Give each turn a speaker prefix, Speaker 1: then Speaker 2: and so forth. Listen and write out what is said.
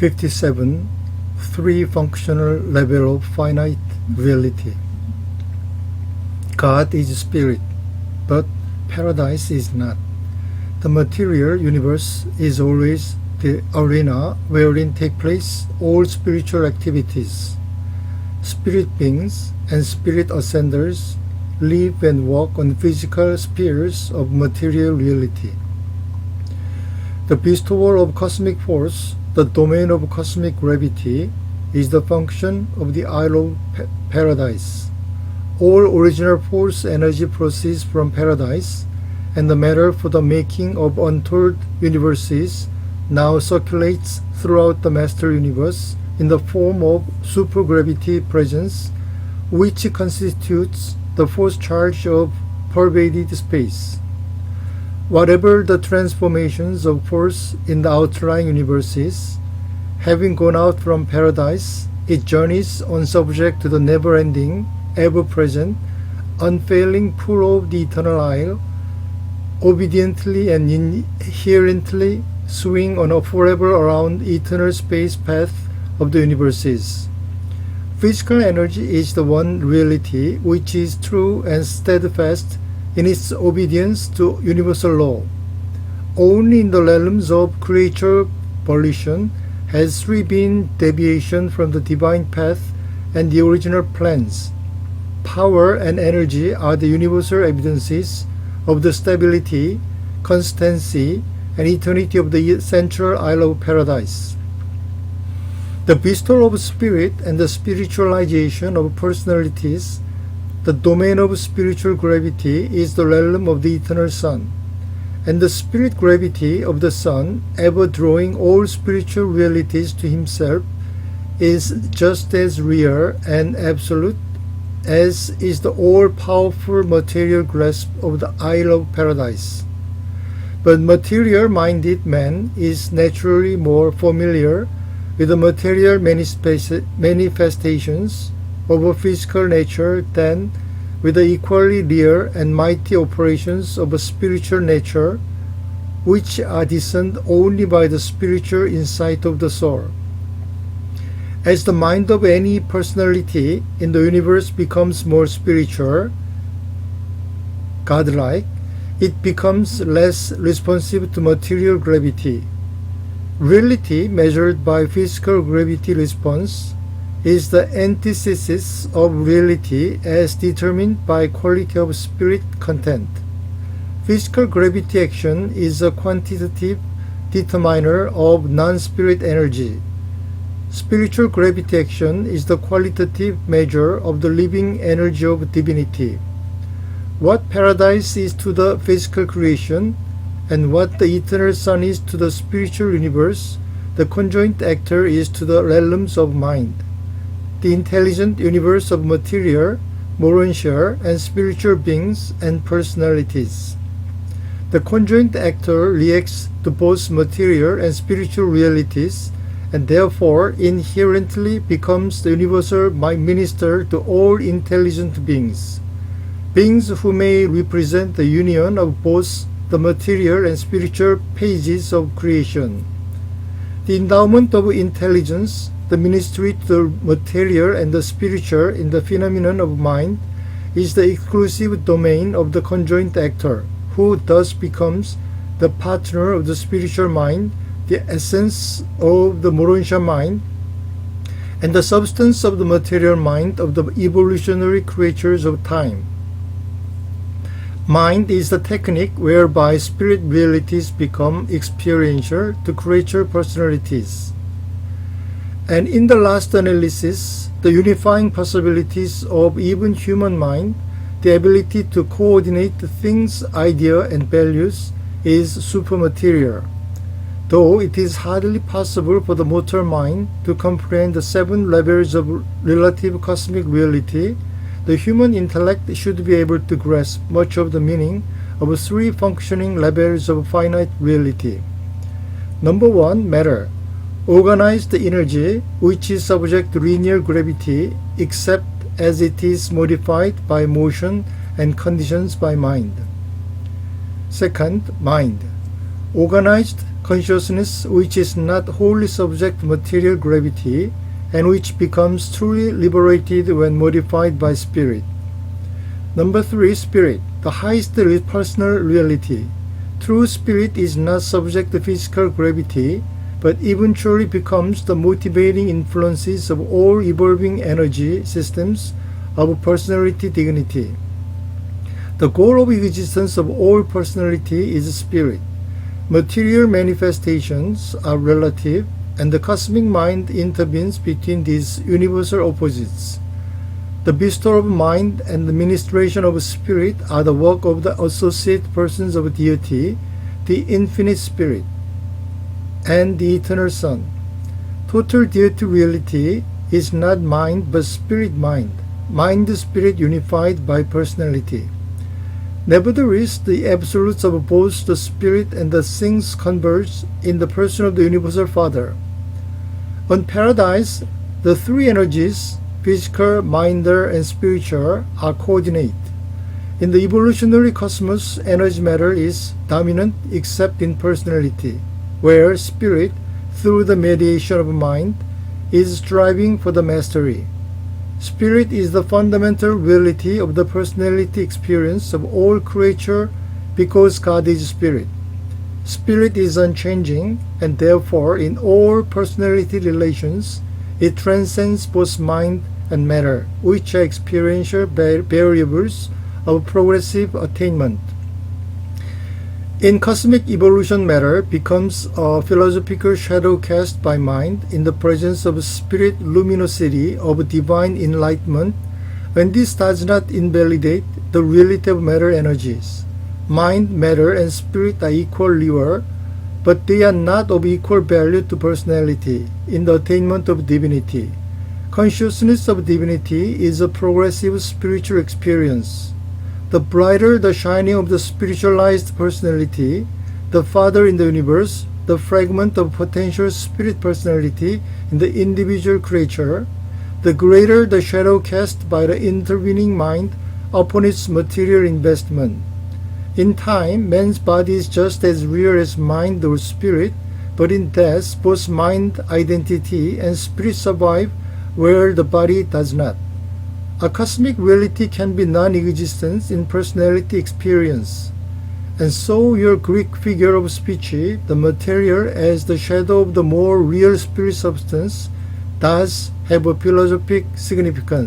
Speaker 1: 57. Three functional levels of finite reality. God is spirit, but paradise is not. The material universe is always the arena wherein take place all spiritual activities. Spirit beings and spirit ascenders live and walk on physical spheres of material reality. The bestowal of cosmic force, the domain of cosmic gravity, is the function of the Isle of Paradise. All original force energy proceeds from paradise, and the matter for the making of untold universes now circulates throughout the master universe in the form of supergravity presence, which constitutes the force charge of pervaded space. Whatever the transformations of force in the outlying universes, having gone out from paradise, it journeys on subject to the never-ending, ever-present, unfailing pool of the eternal isle, obediently and inherently swing on a forever around eternal space path of the universes. Physical energy is the one reality which is true and steadfast in its obedience to universal law. Only in the realms of creature volition has there been deviation from the divine path and the original plans. Power and energy are the universal evidences of the stability, constancy, and eternity of the central Isle of Paradise. The bestowal of spirit and the spiritualization of personalities, the domain of spiritual gravity, is the realm of the eternal Sun, and the spirit gravity of the Sun, ever drawing all spiritual realities to himself, is just as real and absolute as is the all-powerful material grasp of the Isle of Paradise. But material-minded man is naturally more familiar with the material manifestations of a physical nature than with the equally real and mighty operations of a spiritual nature, which are discerned only by the spiritual insight of the soul. As the mind of any personality in the universe becomes more spiritual, godlike, it becomes less responsive to material gravity. Reality measured by physical gravity response is the antithesis of reality as determined by quality of spirit content. Physical gravity action is a quantitative determiner of non-spirit energy. Spiritual gravity action is the qualitative measure of the living energy of divinity. What paradise is to the physical creation, and what the eternal Sun is to the spiritual universe, the conjoint actor is to the realms of mind. The intelligent universe of material, Urantia, and spiritual beings and personalities. The conjoint actor reacts to both material and spiritual realities, and therefore inherently becomes the universal minister to all intelligent beings. Beings who may represent the union of both the material and spiritual pages of creation. The endowment of intelligence, the ministry to the material and the spiritual in the phenomenon of mind, is the exclusive domain of the conjoint actor, who thus becomes the partner of the spiritual mind, the essence of the Urantia mind, and the substance of the material mind of the evolutionary creatures of time. Mind is the technique whereby spirit realities become experiential to creature personalities. And in the last analysis, the unifying possibilities of even human mind, the ability to coordinate things, idea, and values, is supermaterial. Though it is hardly possible for the mortal mind to comprehend the 7 levels of relative cosmic reality, the human intellect should be able to grasp much of the meaning of 3 functioning levels of finite reality. Number 1, matter. Organized energy, which is subject to linear gravity, except as it is modified by motion and conditions by mind. Second, mind. Organized consciousness which is not wholly subject to material gravity and which becomes truly liberated when modified by spirit. Number 3, spirit, the highest personal reality. True spirit is not subject to physical gravity, but eventually becomes the motivating influences of all evolving energy systems of personality dignity. The goal of existence of all personality is spirit. Material manifestations are relative, and the cosmic mind intervenes between these universal opposites. The bestowal of mind and the ministration of spirit are the work of the associate persons of deity, the infinite spirit, and the eternal Son. Total deity reality is not mind but spirit-mind, mind-spirit unified by personality. Nevertheless, the absolutes of both the spirit and the things converge in the person of the Universal Father. On paradise, the three energies, physical, minder, and spiritual, are coordinate. In the evolutionary cosmos, energy matter is dominant except in personality, where spirit, through the mediation of mind, is striving for the mastery. Spirit is the fundamental reality of the personality experience of all creature because God is spirit. Spirit is unchanging, and therefore in all personality relations, it transcends both mind and matter, which are experiential variables of progressive attainment. In cosmic evolution, matter becomes a philosophical shadow cast by mind in the presence of spirit luminosity of divine enlightenment, when this does not invalidate the reality of matter energies. Mind, matter, and spirit are equal real, but they are not of equal value to personality in the attainment of divinity. Consciousness of divinity is a progressive spiritual experience. The brighter the shining of the spiritualized personality, the farther in the universe the fragment of potential spirit personality in the individual creature, the greater the shadow cast by the intervening mind upon its material investment. In time, man's body is just as real as mind or spirit, but in death, both mind, identity, and spirit survive where the body does not. A cosmic reality can be non-existent in personality experience. And so your Greek figure of speech, the material as the shadow of the more real spirit substance, does have a philosophic significance.